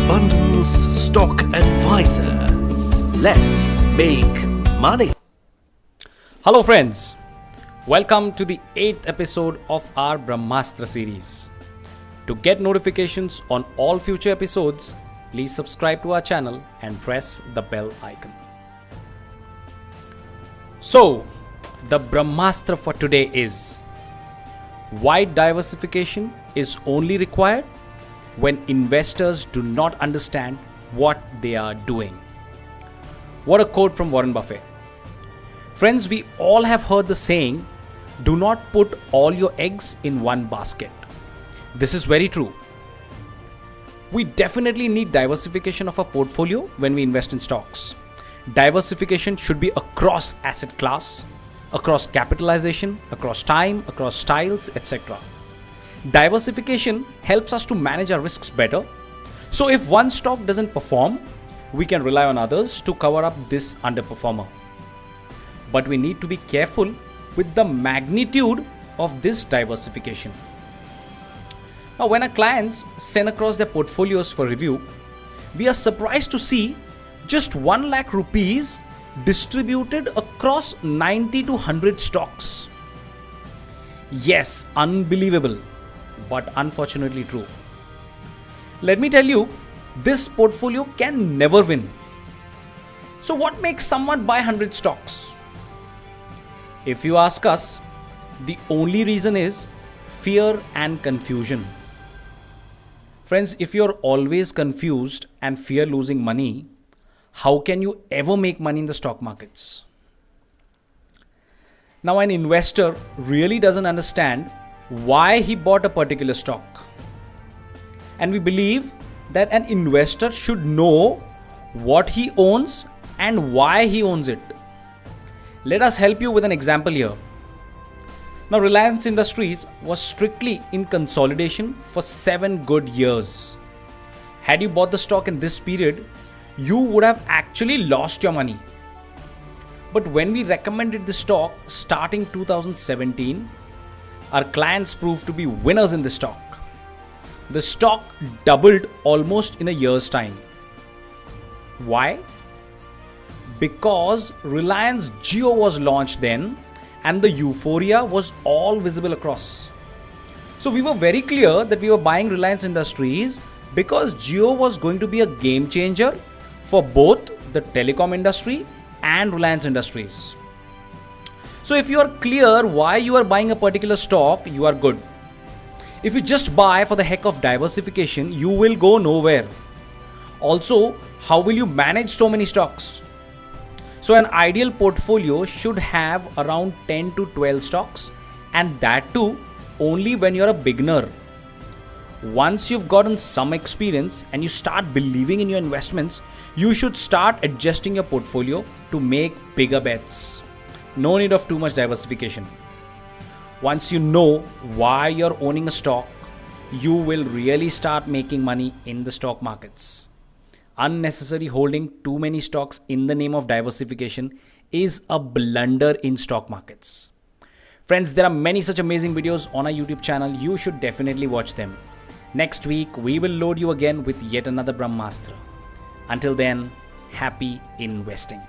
Abundance Stock Advisors. Let's make money. Hello friends, welcome to the 8th episode of our Brahmastra series. To get notifications on all future episodes, please subscribe to our channel and press the bell icon. So, the Brahmastra for today is: why diversification is only required when investors do not understand what they are doing. What a quote from Warren Buffett. Friends, we all have heard the saying, do not put all your eggs in one basket. This is very true. We definitely need diversification of our portfolio when we invest in stocks. Diversification should be across asset class, across capitalization, across time, across styles, etc. Diversification helps us to manage our risks better. So if one stock doesn't perform, we can rely on others to cover up this underperformer. But we need to be careful with the magnitude of this diversification. Now, when our clients send across their portfolios for review, we are surprised to see just 1 lakh rupees distributed across 90 to 100 stocks. Yes, unbelievable, but unfortunately true. Let me tell you, this portfolio can never win. So what makes someone buy 100 stocks? If you ask us, the only reason is fear and confusion. Friends, if you're always confused and fear losing money, how can you ever make money in the stock markets? Now, an investor really doesn't understand why he bought a particular stock. And we believe that an investor should know what he owns and why he owns it. Let us help you with an example here. Now, Reliance Industries was strictly in consolidation for 7 good years. Had you bought the stock in this period, you would have actually lost your money. But when we recommended the stock starting 2017, our clients proved to be winners in the stock. The stock doubled almost in a year's time. Why? Because Reliance Jio was launched then and the euphoria was all visible across. So we were very clear that we were buying Reliance Industries because Jio was going to be a game changer for both the telecom industry and Reliance Industries. So if you are clear why you are buying a particular stock, you are good. If you just buy for the heck of diversification, you will go nowhere. Also, how will you manage so many stocks? So an ideal portfolio should have around 10 to 12 stocks, and that too only when you're a beginner. Once you've gotten some experience and you start believing in your investments, you should start adjusting your portfolio to make bigger bets. No need of too much diversification. Once you know why you're owning a stock, you will really start making money in the stock markets. Unnecessary holding too many stocks in the name of diversification is a blunder in stock markets. Friends, there are many such amazing videos on our YouTube channel. You should definitely watch them. Next week, we will load you again with yet another Brahmastra. Until then, happy investing.